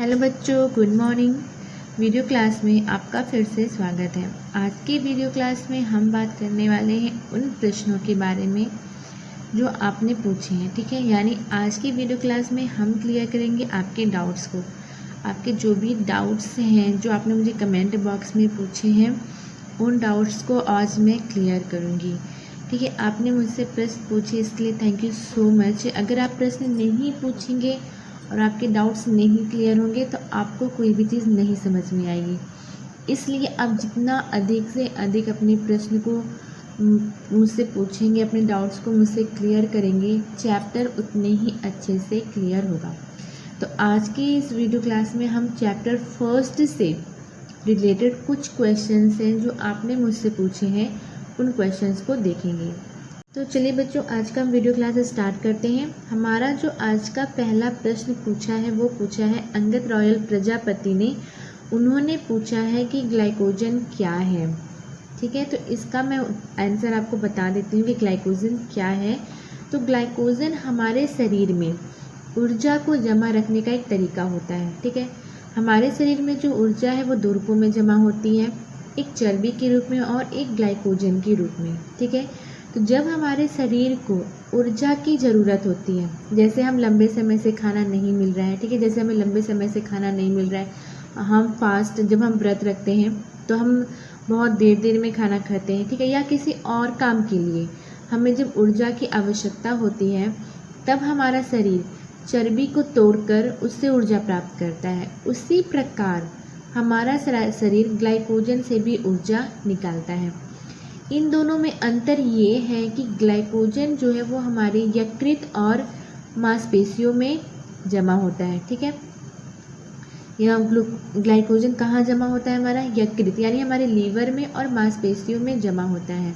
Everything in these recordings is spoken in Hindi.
हेलो बच्चों, गुड मॉर्निंग। वीडियो क्लास में आपका फिर से स्वागत है। आज की वीडियो क्लास में हम बात करने वाले हैं उन प्रश्नों के बारे में जो आपने पूछे हैं। ठीक है, यानी आज की वीडियो क्लास में हम क्लियर करेंगे आपके डाउट्स को। आपके जो भी डाउट्स हैं जो आपने मुझे कमेंट बॉक्स में पूछे हैं, उन डाउट्स को आज मैं क्लियर करूँगी। ठीक है, आपने मुझसे प्रश्न पूछे इसके लिए थैंक यू सो मच। अगर आप प्रश्न नहीं पूछेंगे और आपके डाउट्स नहीं क्लियर होंगे तो आपको कोई भी चीज़ नहीं समझ में आएगी। इसलिए आप जितना अधिक से अधिक अपने प्रश्न को मुझसे पूछेंगे, अपने डाउट्स को मुझसे क्लियर करेंगे, चैप्टर उतने ही अच्छे से क्लियर होगा। तो आज की इस वीडियो क्लास में हम चैप्टर फर्स्ट से रिलेटेड कुछ क्वेश्चंस हैं जो आपने मुझसे पूछे हैं, उन क्वेश्चंस को देखेंगे। तो चलिए बच्चों, आज का हम वीडियो क्लास स्टार्ट करते हैं। हमारा जो आज का पहला प्रश्न पूछा है वो पूछा है अंगद रॉयल प्रजापति ने। उन्होंने पूछा है कि ग्लाइकोजन क्या है। ठीक है, तो इसका मैं आंसर आपको बता देती हूँ कि ग्लाइकोजन क्या है। तो ग्लाइकोजन हमारे शरीर में ऊर्जा को जमा रखने का एक तरीका होता है। ठीक है, हमारे शरीर में जो ऊर्जा है वो दो रूपों में जमा होती है, एक चर्बी के रूप में और एक ग्लाइकोजन के रूप में। ठीक है, तो जब हमारे शरीर को ऊर्जा की ज़रूरत होती है, जैसे हम लंबे समय से खाना नहीं मिल रहा है, ठीक है, जैसे हमें लंबे समय से खाना नहीं मिल रहा है, हम फास्ट जब हम व्रत रखते हैं तो हम बहुत देर देर में खाना खाते हैं, ठीक है, या किसी और काम के लिए हमें जब ऊर्जा की आवश्यकता होती है तब हमारा शरीर चर्बी को तोड़कर उससे ऊर्जा प्राप्त करता है। उसी प्रकार हमारा शरीर ग्लाइकोजन से भी ऊर्जा निकालता है। इन दोनों में अंतर ये है कि ग्लाइकोजन जो है वो हमारे यकृत और मांसपेशियों में जमा होता है। ठीक है, यहाँ ग्लाइकोजन कहाँ जमा होता है? हमारा यकृत यानी हमारे लीवर में और मांसपेशियों में जमा होता है।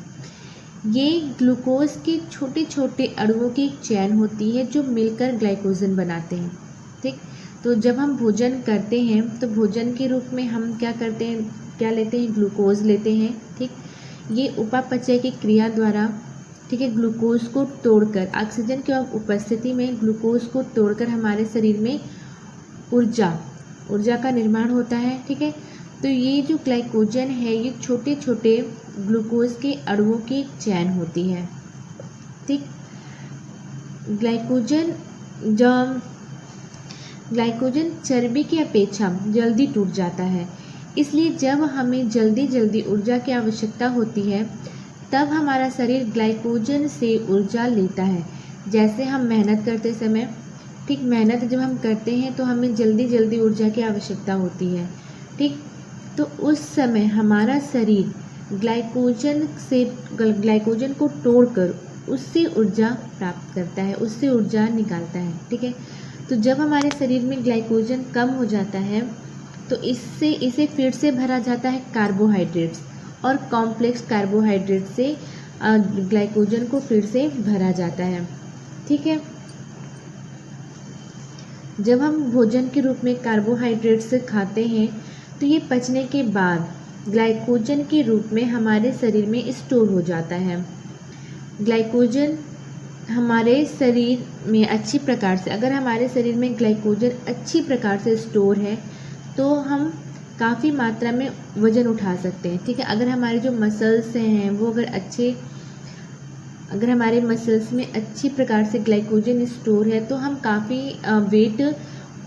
ये ग्लूकोज के छोटे छोटे अणुओं की एक चैन होती है जो मिलकर ग्लाइकोजन बनाते हैं। ठीक, तो जब हम भोजन करते हैं तो भोजन के रूप में हम क्या करते हैं, क्या लेते हैं? ग्लूकोज लेते हैं। ठीक, ये उपापचय की क्रिया द्वारा, ठीक है, ग्लूकोज को तोड़कर ऑक्सीजन की उपस्थिति में ग्लूकोज को तोड़कर हमारे शरीर में ऊर्जा का निर्माण होता है। ठीक है, तो ये जो ग्लाइकोजन है ये छोटे छोटे ग्लूकोज के अणुओं की एक चैन होती है। ठीक, ग्लाइकोजन चर्बी की अपेक्षा जल्दी टूट जाता है। इसलिए जब हमें जल्दी जल्दी ऊर्जा की आवश्यकता होती है तब हमारा शरीर ग्लाइकोजन से ऊर्जा लेता है। जैसे हम मेहनत करते समय, ठीक, मेहनत जब हम करते हैं तो हमें जल्दी जल्दी ऊर्जा की आवश्यकता होती है। ठीक, तो उस समय हमारा शरीर ग्लाइकोजन को तोड़कर उससे ऊर्जा प्राप्त करता है, उससे ऊर्जा निकालता है। ठीक है, तो जब हमारे शरीर में ग्लाइकोजन कम हो जाता है तो इसे फिर से भरा जाता है कार्बोहाइड्रेट्स, और कॉम्प्लेक्स कार्बोहाइड्रेट से ग्लाइकोजन को फिर से भरा जाता है। ठीक है, जब हम भोजन के रूप में कार्बोहाइड्रेट्स खाते हैं तो ये पचने के बाद ग्लाइकोजन के रूप में हमारे शरीर में स्टोर हो जाता है। ग्लाइकोजन हमारे शरीर में अच्छी प्रकार से, अगर हमारे शरीर में ग्लाइकोजन अच्छी प्रकार से स्टोर है तो हम काफ़ी मात्रा में वज़न उठा सकते हैं। ठीक है, अगर हमारे जो मसल्स हैं वो अगर हमारे मसल्स में अच्छी प्रकार से ग्लाइकोजन स्टोर है तो हम काफ़ी वेट,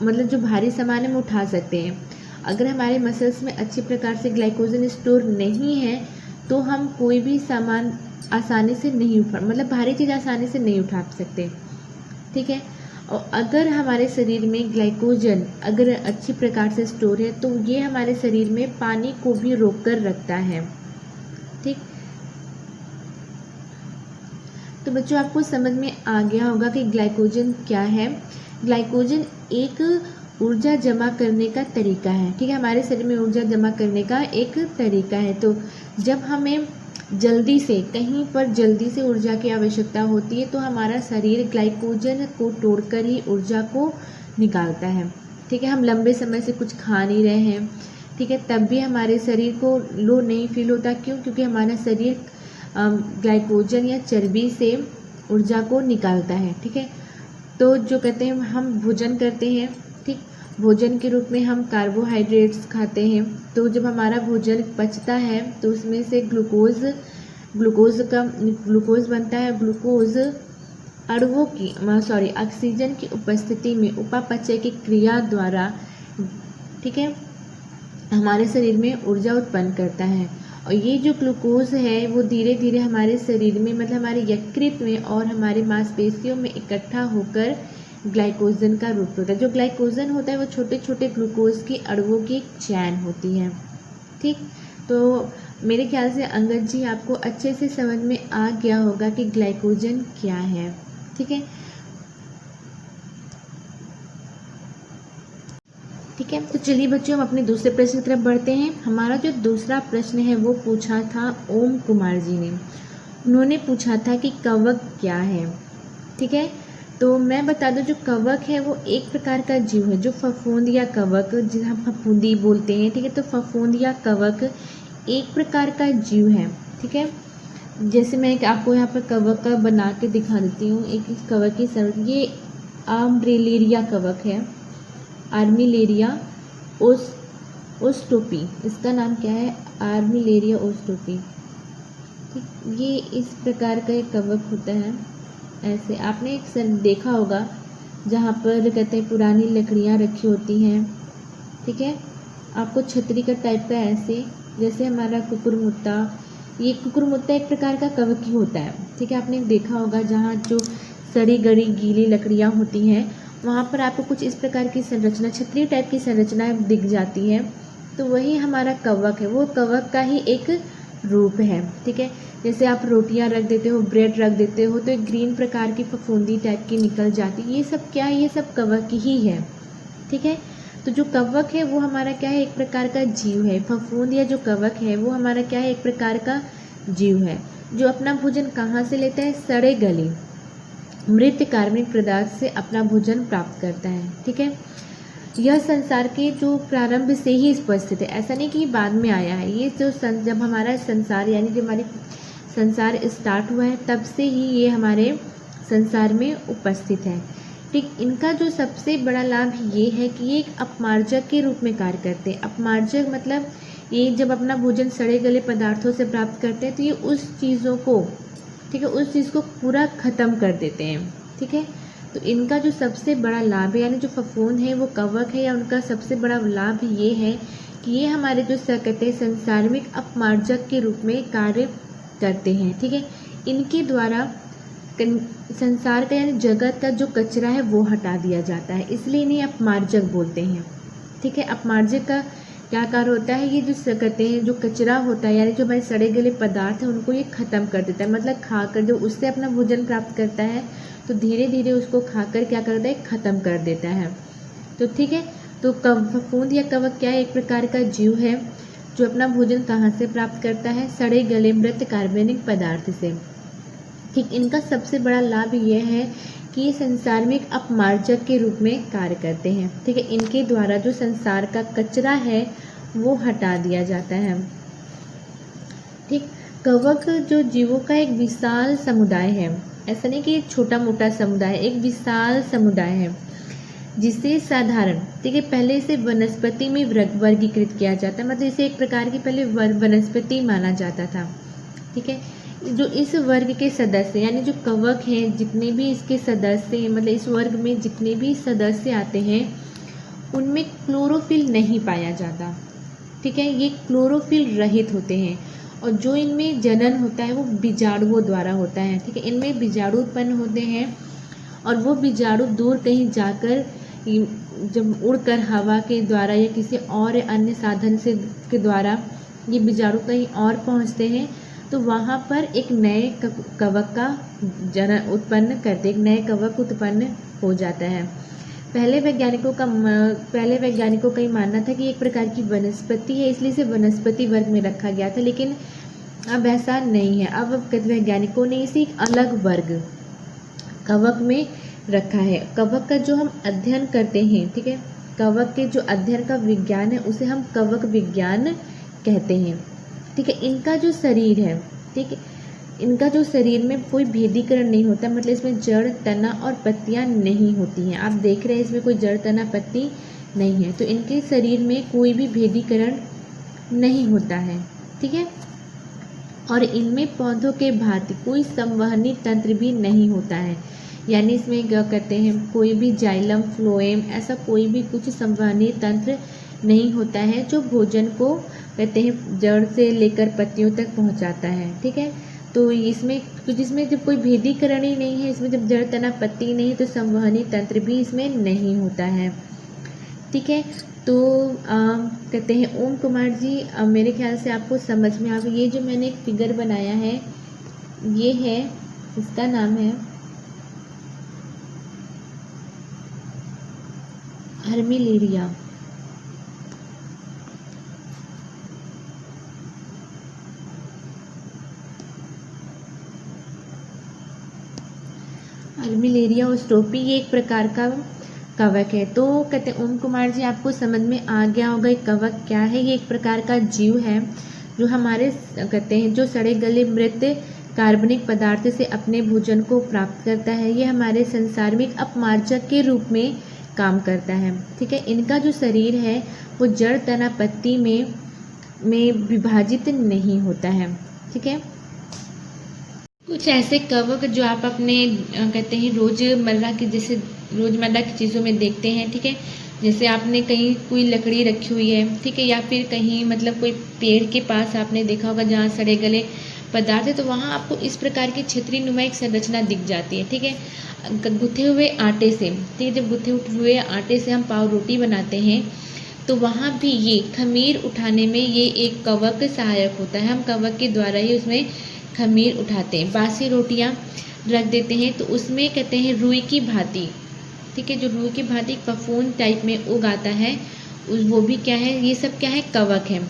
मतलब जो भारी सामान है वो उठा सकते हैं। अगर हमारे मसल्स में अच्छी प्रकार से ग्लाइकोजन स्टोर नहीं है तो हम कोई भी सामान आसानी से नहीं मतलब भारी चीज़ आसानी से नहीं उठा सकते। ठीक है, और अगर हमारे शरीर में ग्लाइकोजन अगर अच्छी प्रकार से स्टोर है तो ये हमारे शरीर में पानी को भी रोक कर रखता है। ठीक, तो बच्चों आपको समझ में आ गया होगा कि ग्लाइकोजन क्या है। ग्लाइकोजन एक ऊर्जा जमा करने का तरीका है। ठीक है, हमारे शरीर में ऊर्जा जमा करने का एक तरीका है। तो जब हमें कहीं पर जल्दी से ऊर्जा की आवश्यकता होती है तो हमारा शरीर ग्लाइकोजन को तोड़कर ही ऊर्जा को निकालता है। ठीक है, हम लंबे समय से कुछ खा नहीं रहे हैं, ठीक है, तब भी हमारे शरीर को लो नहीं फील होता। क्यों? क्योंकि हमारा शरीर ग्लाइकोजन या चर्बी से ऊर्जा को निकालता है। ठीक है, तो जो कहते हैं हम भोजन करते हैं, ठीक, भोजन के रूप में हम कार्बोहाइड्रेट्स खाते हैं। तो जब हमारा भोजन पचता है तो उसमें से ग्लूकोज बनता है। ग्लूकोज अणुओं की ऑक्सीजन की उपस्थिति में उपापचय की क्रिया द्वारा, ठीक है, हमारे शरीर में ऊर्जा उत्पन्न करता है। और ये जो ग्लूकोज है वो धीरे धीरे हमारे शरीर में, मतलब हमारे यकृत में और हमारे मांसपेशियों में इकट्ठा होकर ग्लाइकोजन का रूप होता है। जो ग्लाइकोजन होता है वो छोटे छोटे ग्लूकोज की अणुओं की एक चैन होती है। ठीक, तो मेरे ख्याल से अंगद जी आपको अच्छे से समझ में आ गया होगा कि ग्लाइकोजन क्या है। ठीक है, ठीक है, तो चलिए बच्चों हम अपने दूसरे प्रश्न की तरफ बढ़ते हैं। हमारा जो दूसरा प्रश्न है वो पूछा था ओम कुमार जी ने। उन्होंने पूछा था कि कवक क्या है। ठीक है, तो मैं बता दूं, जो कवक है वो एक प्रकार का जीव है, जो फफूंद या कवक, जिसे हम फफूंदी बोलते हैं। ठीक है, तो फफूंद या कवक एक प्रकार का जीव है। ठीक है, जैसे मैं आपको यहाँ पर कवक का बना के दिखा देती हूँ। एक कवक की सर्व, ये आर्मिलेरिया कवक है, आर्मिलेरिया ओस्टोपी, इसका नाम क्या है, आर्मिलेरिया ओस्टोपी। ठीक, ये इस प्रकार का एक कवक होता है। ऐसे आपने एक देखा होगा जहाँ पर कहते हैं पुरानी लकड़ियाँ रखी होती हैं। ठीक है, आपको छतरी का टाइप का ऐसे, जैसे हमारा कुकुरमुत्ता, ये कुकुरमुत्ता एक प्रकार का कवक ही होता है। ठीक है, आपने देखा होगा जहाँ जो सड़ी गड़ी गीली लकड़ियाँ होती हैं वहाँ पर आपको कुछ इस प्रकार की संरचना, छतरी टाइप की संरचना दिख जाती है। तो वही हमारा कवक है, वो कवक का ही एक रूप है। ठीक है, जैसे आप रोटियां रख देते हो, ब्रेड रख देते हो, तो एक ग्रीन प्रकार की फफूंदी टाइप की निकल जाती है। ये सब क्या है, ये सब कवक ही है। ठीक है, तो जो कवक है वो हमारा क्या है, एक प्रकार का जीव है। फफूंद या जो कवक है वो हमारा क्या है, एक प्रकार का जीव है, जो अपना भोजन कहाँ से लेता है, सड़े गले मृत कार्बनिक पदार्थ से अपना भोजन प्राप्त करता है। ठीक है, यह संसार के जो प्रारंभ से ही उपस्थित है, ऐसा नहीं कि बाद में आया है। ये जो जब हमारा संसार, यानी जब हमारी संसार स्टार्ट हुआ है तब से ही ये हमारे संसार में उपस्थित है। ठीक, इनका जो सबसे बड़ा लाभ ये है कि ये एक अपमार्जक के रूप में कार्य करते हैं। अपमार्जक मतलब ये जब अपना भोजन सड़े गले पदार्थों से प्राप्त करते हैं तो ये उस चीज़ों को, ठीक है, उस चीज़ को पूरा ख़त्म कर देते हैं। ठीक है, तो इनका जो सबसे बड़ा लाभ है, यानी जो फफूंद है वो कवक है, या उनका सबसे बड़ा लाभ ये है कि ये हमारे जो कहते हैं संसार में अपमार्जक के रूप में कार्य करते हैं। ठीक है, इनके द्वारा संसार का यानी जगत का जो कचरा है वो हटा दिया जाता है, इसलिए इन्हें अपमार्जक बोलते हैं। ठीक है, अपमार्जक का क्या कार्य होता है, ये जो कहते हैं जो कचरा होता है, यानी जो हमारे सड़े गले पदार्थ है उनको ये ख़त्म कर देता है। मतलब खाकर जो उससे अपना भोजन प्राप्त करता है तो धीरे धीरे उसको खाकर क्या करता है, ख़त्म कर देता है। तो ठीक है, तो फफूंद या कवक क्या है, एक प्रकार का जीव है जो अपना भोजन कहाँ से प्राप्त करता है, सड़े गले मृत कार्बनिक पदार्थ से। ठीक, इनका सबसे बड़ा लाभ यह है कि ये संसार में एक अपमार्जक के रूप में कार्य करते हैं। ठीक है, इनके द्वारा जो संसार का कचरा है वो हटा दिया जाता है। ठीक, कवक जो जीवों का एक विशाल समुदाय है, ऐसा नहीं कि एक छोटा मोटा समुदाय, एक विशाल समुदाय है जिसे साधारण, ठीक है, पहले इसे वनस्पति में वर्गीकृत किया जाता है। मतलब इसे एक प्रकार की पहले वनस्पति माना जाता था। ठीक है, जो इस वर्ग के सदस्य, यानी जो कवक हैं, जितने भी इसके सदस्य हैं, मतलब इस वर्ग में जितने भी सदस्य आते हैं उनमें क्लोरोफिल नहीं पाया जाता। ठीक है, ये क्लोरोफिल रहित होते हैं, और जो इनमें जनन होता है वो बीजाणुओं द्वारा होता है। ठीक है, इनमें बीजाणु उत्पन्न होते हैं और वो बीजाणु दूर कहीं जाकर जब उड़कर हवा के द्वारा या किसी और अन्य साधन से के द्वारा ये बीजाणु कहीं और पहुंचते हैं तो वहाँ पर एक नए कवक का जनन उत्पन्न करते, एक नए कवक उत्पन्न हो जाता है। पहले वैज्ञानिकों का ये मानना था कि एक प्रकार की वनस्पति है, इसलिए इसे वनस्पति वर्ग में रखा गया था, लेकिन अब ऐसा नहीं है। अब वैज्ञानिकों ने इसे एक अलग वर्ग कवक में रखा है। कवक का जो हम अध्ययन करते हैं, ठीक है, कवक के जो अध्ययन का विज्ञान है उसे हम कवक विज्ञान कहते हैं। ठीक है, इनका जो शरीर है, ठीक है, इनका जो शरीर में कोई भेदीकरण नहीं होता, मतलब इसमें जड़, तना और पत्तियां नहीं होती हैं। आप देख रहे हैं इसमें कोई जड़, तना, पत्ती नहीं है। तो इनके शरीर में कोई भी भेदीकरण नहीं होता है, ठीक है। और इनमें पौधों के भांति कोई संवहनी तंत्र भी नहीं होता है, यानी इसमें क्या कहते हैं, कोई भी जाइलम फ्लोएम ऐसा कोई भी कुछ संवहनी तंत्र नहीं होता है जो भोजन को कहते हैं जड़ से लेकर पत्तियों तक पहुंचाता है, ठीक है। तो जिसमें जब कोई भेदीकरण ही नहीं है, इसमें जब जड़ तना पत्ती नहीं तो संवहनी तंत्र भी इसमें नहीं होता है, ठीक है। तो कहते हैं ओम कुमार जी, मेरे ख्याल से आपको समझ में आ गई। ये जो मैंने एक फिगर बनाया है ये है, इसका नाम है हर्मिलेरिया। हर्मिलेरिया ओस्ट्रोपी ये एक प्रकार का कवक है। तो कहते हैं ओम कुमार जी आपको समझ में आ गया होगा कवक क्या है। ये एक प्रकार का जीव है जो हमारे कहते हैं जो सड़े गले मृत कार्बनिक पदार्थ से अपने भोजन को प्राप्त करता है। ये हमारे संसार में एक अपमार्जक के रूप में काम करता है, ठीक है। इनका जो शरीर है वो जड़ तना पत्ती में विभाजित नहीं होता है, ठीक है। कुछ ऐसे कवक जो आप अपने कहते हैं रोज़मर्रा की चीज़ों में देखते हैं, ठीक है। जैसे आपने कहीं कोई लकड़ी रखी हुई है, ठीक है, या फिर कहीं मतलब कोई पेड़ के पास आपने देखा होगा जहाँ सड़े गले पदार्थ है, तो वहाँ आपको इस प्रकार की छतरी नुमा एक संरचना दिख जाती है, ठीक है। गुथे हुए आटे से, ठीक है, जब गुथे हुए आटे से हम पाव रोटी बनाते हैं तो वहाँ भी ये खमीर उठाने में ये एक कवक सहायक होता है। हम कवक के द्वारा ही उसमें खमीर उठाते हैं। बासी रोटियां रख देते हैं तो उसमें कहते हैं रुई की भांति, ठीक है, जो रुई की भांति फफूंद टाइप में उगाता है वो भी क्या है, ये सब क्या है, कवक है।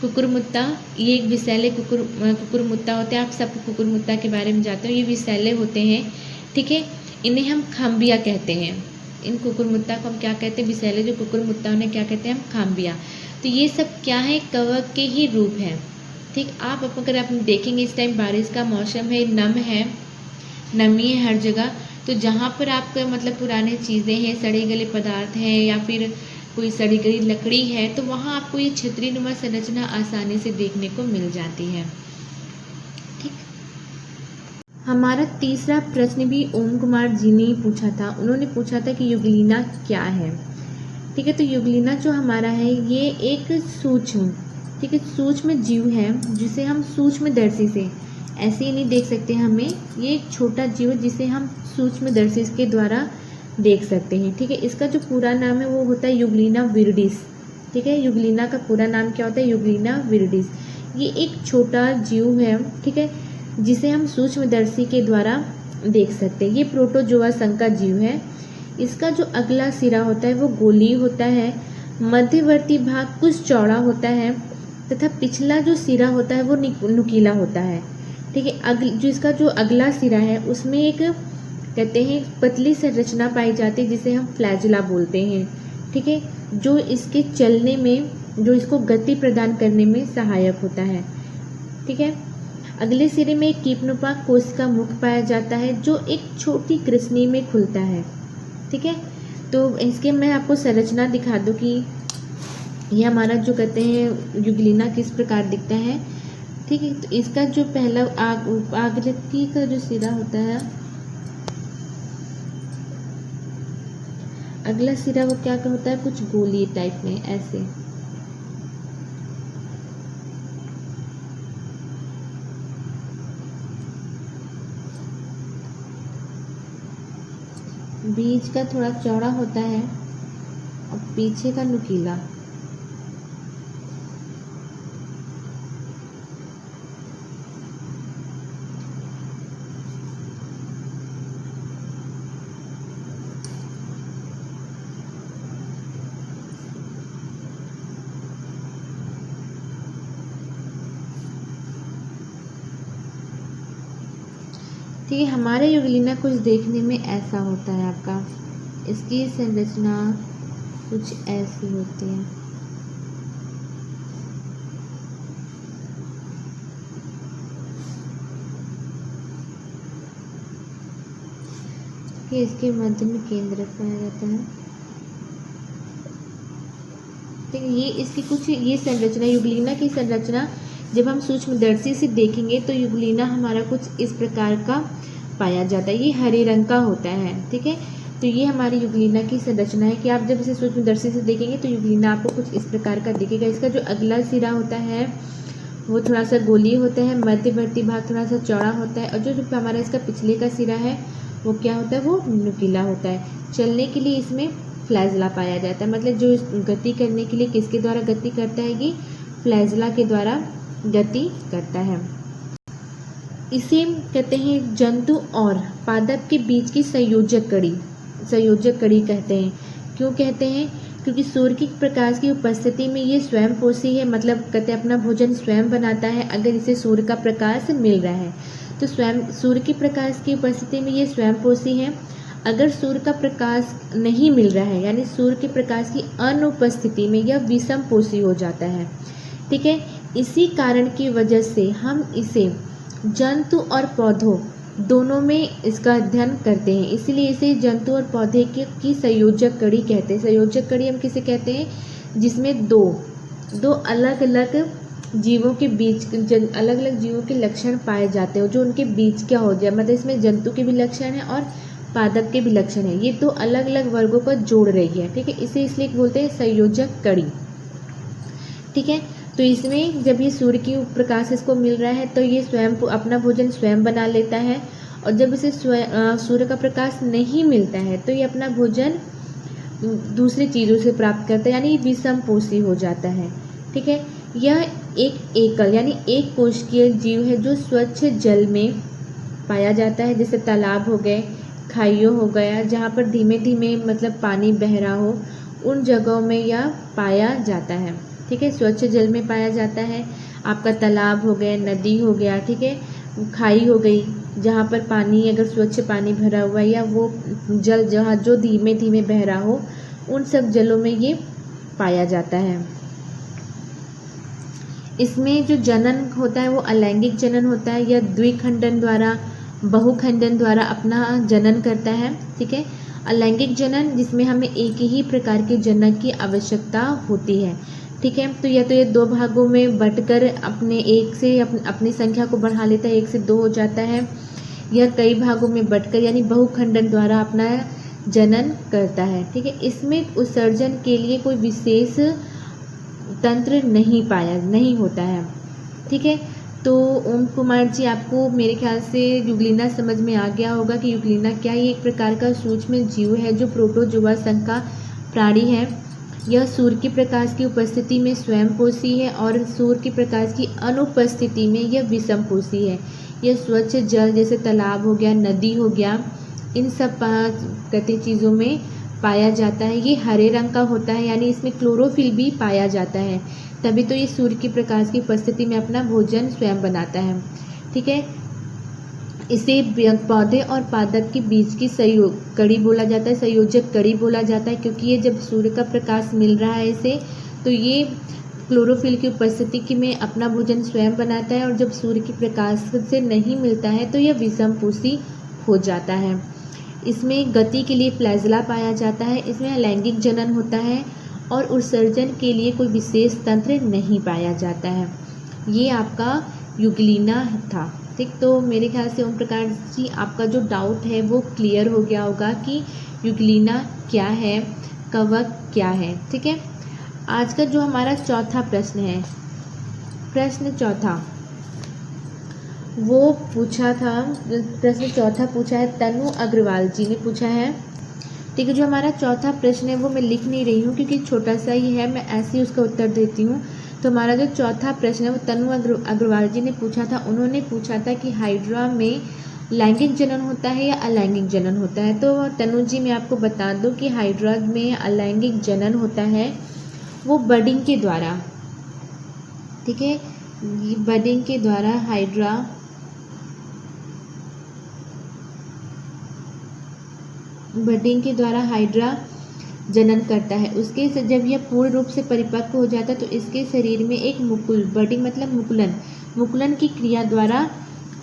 कुकुरमुत्ता, ये एक विषैले कुकुरमुत्ता होते हैं। आप सब कुकुरमुत्ता के बारे में जानते हो, ये विषैले होते हैं, ठीक है। इन्हें हम खाम्बिया कहते हैं। इन कुकुरमुत्ता को हम क्या कहते हैं, विषैले जो कुकुरमुत्ता उन्हें क्या कहते हैं हम खाम्बिया। तो ये सब क्या है, कवक के ही रूप हैं, ठीक। आप अगर आप देखेंगे इस टाइम बारिश का मौसम है, नमी है हर जगह, तो जहाँ पर आपका मतलब पुराने चीज़ें हैं, सड़े गले पदार्थ हैं या फिर कोई सड़ी गली लकड़ी है, तो वहाँ आपको ये छतरी नुमा संरचना आसानी से देखने को मिल जाती है, ठीक। हमारा तीसरा प्रश्न भी ओम कुमार जी ने पूछा था। उन्होंने पूछा था कि युगलिना क्या है, ठीक है। तो युगलिना जो हमारा है ये एक सूक्ष्म, ठीक है, सूक्ष्म जीव है जिसे हम सूक्ष्मदर्शी से ऐसे ही नहीं देख सकते हमें। ये एक छोटा जीव है जिसे हम सूक्ष्मदर्शी के द्वारा देख सकते हैं, ठीक है। इसका जो पूरा नाम है वो होता है युगलिना विरिडिस, ठीक है। युगलिना का पूरा नाम क्या होता है, युगलिना विरिडिस। ये एक छोटा जीव है, ठीक है, जिसे हम सूक्ष्मदर्शी के द्वारा देख सकते हैं। ये प्रोटोजोआ संघ का जीव है। इसका जो अगला सिरा होता है वो गोलीय होता है, मध्यवर्ती भाग कुछ चौड़ा होता है तथा पिछला जो सिरा होता है वो नुकीला होता है, ठीक है। जो इसका जो अगला सिरा है उसमें एक कहते हैं पतली संरचना पाई जाती है जिसे हम फ्लैजिला बोलते हैं, ठीक है, जो इसके चलने में, जो इसको गति प्रदान करने में सहायक होता है, ठीक है। अगले सिरे में एक कीपनुपा कोशिका मुख पाया जाता है जो एक छोटी कृष्णी में खुलता है, ठीक है। तो इसके मैं आपको संरचना दिखा दूँ कि ये हमारा जो कहते हैं युगलिना किस प्रकार दिखता है, ठीक है। तो इसका जो पहला आकृति का जो सिरा होता है, अगला सिरा वो क्या होता है, कुछ गोली टाइप में ऐसे, बीच का थोड़ा चौड़ा होता है और पीछे का नुकीला। ठीक है, हमारे युगलिना कुछ देखने में ऐसा होता है आपका। इसकी संरचना कुछ ऐसी होती है। कि इसके मध्य में केंद्रक पाया जाता है। ठीक है। ये इसकी कुछ ये संरचना, युगलिना की संरचना जब हम सूक्ष्मदर्शी से देखेंगे तो युगलिना हमारा कुछ इस प्रकार का पाया जाता है। ये हरे रंग का होता है, ठीक है। तो ये हमारी युगलिना की संरचना है कि आप जब इसे सूक्ष्मदर्शी से देखेंगे तो युगलिना आपको कुछ इस प्रकार का दिखेगा। इसका जो अगला सिरा होता है वो थोड़ा सा गोलीय होता है, मध्यवर्ती भाग थोड़ा सा चौड़ा होता है, और जो हमारा इसका पिछले का सिरा है वो क्या होता है, वो नुकीला होता है। चलने के लिए इसमें फ्लैजला पाया जाता है, मतलब जो गति करने के लिए किसके द्वारा गति करता है, ये फ्लैजला के द्वारा गति करता है। इसे कहते हैं जंतु और पादप के बीच की संयोजक कड़ी कहते हैं। क्यों कहते हैं, क्योंकि सूर्य के प्रकाश की उपस्थिति में ये स्वयं पोषी है, मतलब कहते हैं अपना भोजन स्वयं बनाता है अगर इसे सूर्य का प्रकाश मिल रहा है तो। स्वयं सूर्य के प्रकाश की उपस्थिति में ये स्वयं पोषी है। अगर सूर्य का प्रकाश नहीं मिल रहा है यानी सूर्य के प्रकाश की अनुपस्थिति में यह विषम पोषी हो जाता है, ठीक है। इसी कारण की वजह से हम इसे जंतु और पौधों दोनों में इसका अध्ययन करते हैं, इसलिए इसे जंतु और पौधे की संयोजक कड़ी कहते हैं। संयोजक कड़ी हम किसे कहते हैं, जिसमें दो अलग अलग जीवों के बीच अलग अलग जीवों के लक्षण पाए जाते हैं, जो उनके बीच क्या हो जाए, मतलब इसमें जंतु के भी लक्षण हैं और पादप के भी लक्षण हैं। ये दो अलग अलग वर्गों को जोड़ रही है, ठीक है। इसे इसलिए बोलते हैं संयोजक कड़ी, ठीक है। तो इसमें जब ये सूर्य की प्रकाश इसको मिल रहा है तो ये स्वयं अपना भोजन स्वयं बना लेता है, और जब इसे सूर्य का प्रकाश नहीं मिलता है तो ये अपना भोजन दूसरी चीज़ों से प्राप्त करता है, यानी विषम पोषी हो जाता है, ठीक है। यह एक एकल यानी एक कोशिकीय जीव है जो स्वच्छ जल में पाया जाता है, जैसे तालाब हो गए, खाइयों हो गया, जहाँ पर धीमे धीमे मतलब पानी बह रहा हो, उन जगहों में यह पाया जाता है, ठीक है। स्वच्छ जल में पाया जाता है। आपका तालाब हो गया, नदी हो गया, ठीक है, खाई हो गई, जहाँ पर पानी अगर स्वच्छ पानी भरा हुआ है या वो जल जहाँ जो धीमे धीमे बह रहा हो, उन सब जलों में ये पाया जाता है। इसमें जो जनन होता है वो अलैंगिक जनन होता है, या द्विखंडन द्वारा बहुखंडन द्वारा अपना जनन करता है, ठीक है। अलैंगिक जनन जिसमें हमें एक ही प्रकार के जनक की आवश्यकता होती है, ठीक है। तो ये दो भागों में बंटकर अपने एक से अपनी संख्या को बढ़ा लेता है, 1 से 2 हो जाता है। यह कई भागों में बंटकर यानी बहुखंडन द्वारा अपना जनन करता है, ठीक है। इसमें उत्सर्जन के लिए कोई विशेष तंत्र नहीं होता है, ठीक है। तो ओम कुमार जी, आपको मेरे ख्याल से युगलिना समझ में आ गया होगा कि युगलिना क्या, ये एक प्रकार का सूक्ष्म जीव है जो प्रोटोजोआ संघ का प्राणी है। यह सूर्य के प्रकाश की उपस्थिति में स्वयं पोषी है और सूर्य के प्रकाश की अनुपस्थिति में यह विषम पोषी है। यह स्वच्छ जल जैसे तालाब हो गया, नदी हो गया, इन सब कहते चीज़ों में पाया जाता है। ये हरे रंग का होता है, यानी इसमें क्लोरोफिल भी पाया जाता है, तभी तो ये सूर्य के प्रकाश की उपस्थिति में अपना भोजन स्वयं बनाता है, ठीक है। इसे पौधे और पादप के बीच की कड़ी बोला जाता है, संयोजक कड़ी बोला जाता है, क्योंकि ये जब सूर्य का प्रकाश मिल रहा है इसे तो ये क्लोरोफिल की उपस्थिति में अपना भोजन स्वयं बनाता है, और जब सूर्य के प्रकाश से नहीं मिलता है तो यह विषम पोषी हो जाता है। इसमें गति के लिए फ्लैजला पाया जाता है, इसमें अलैंगिक जनन होता है और उत्सर्जन के लिए कोई विशेष तंत्र नहीं पाया जाता है। ये आपका युगलिना था, ठीक। तो मेरे ख्याल से ओम प्रकाश जी आपका जो डाउट है वो क्लियर हो गया होगा कि युगलिना क्या है, कवक क्या है, ठीक है। आज का जो हमारा चौथा प्रश्न है, प्रश्न चौथा वो पूछा था, प्रश्न चौथा पूछा है तनु अग्रवाल जी ने पूछा है, ठीक है। जो हमारा चौथा प्रश्न है वो मैं लिख नहीं रही हूँ क्योंकि छोटा सा ही है, मैं ऐसे ही उसका उत्तर देती हूँ। तो हमारा जो चौथा प्रश्न है वो तनु अग्रवाल जी ने पूछा था। उन्होंने पूछा था कि हाइड्रा में लैंगिक जनन होता है या अलैंगिक जनन होता है। तो तनु जी मैं आपको बता दूं कि हाइड्रा में अलैंगिक जनन होता है, वो बडिंग के द्वारा, ठीक है, बडिंग के द्वारा हाइड्रा जनन करता है। उसके जब यह पूर्ण रूप से परिपक्व हो जाता है तो इसके शरीर में एक मुकुल, बडिंग मतलब मुकुलन की क्रिया द्वारा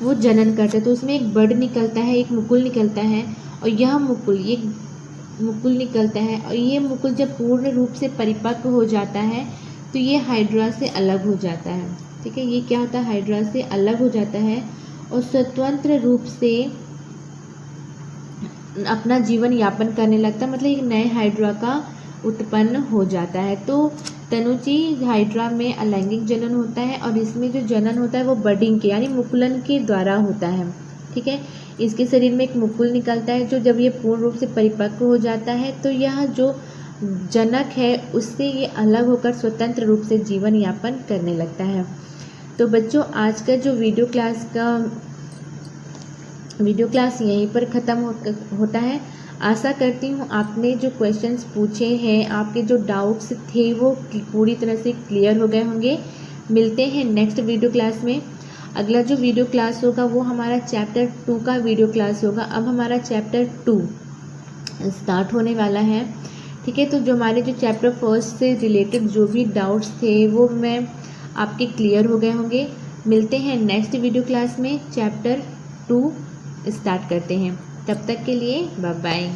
वो जनन करता है। तो उसमें एक बड निकलता है, एक मुकुल निकलता है, और यह मुकुल ये मुकुल निकलता है और ये मुकुल जब पूर्ण रूप से परिपक्व हो जाता है तो ये हाइड्रा से अलग हो जाता है। ठीक है, ये क्या होता है, हाइड्रा से अलग हो जाता है और स्वतंत्र रूप से अपना जीवन यापन करने लगता है, मतलब एक नए हाइड्रा का उत्पन्न हो जाता है। तो तनुजी हाइड्रा में अलैंगिक जनन होता है और इसमें जो जनन होता है वो बडिंग के यानी मुकुलन के द्वारा होता है। ठीक है, इसके शरीर में एक मुकुल निकलता है जो जब ये पूर्ण रूप से परिपक्व हो जाता है तो यह जो जनक है उससे ये अलग होकर स्वतंत्र रूप से जीवन यापन करने लगता है। तो बच्चों, आज का जो वीडियो क्लास यहीं पर ख़त्म होता है। आशा करती हूँ आपने जो क्वेश्चंस पूछे हैं, आपके जो डाउट्स थे वो पूरी तरह से क्लियर हो गए होंगे। मिलते हैं नेक्स्ट वीडियो क्लास में। अगला जो वीडियो क्लास होगा वो हमारा चैप्टर 2 का वीडियो क्लास होगा। अब हमारा चैप्टर 2 स्टार्ट होने वाला है। ठीक है, तो जो हमारे जो चैप्टर 1 से रिलेटेड जो भी डाउट्स थे वो मैं आपके क्लियर हो गए होंगे। मिलते हैं नेक्स्ट वीडियो क्लास में, चैप्टर 2 स्टार्ट करते हैं। तब तक के लिए बाय बाय।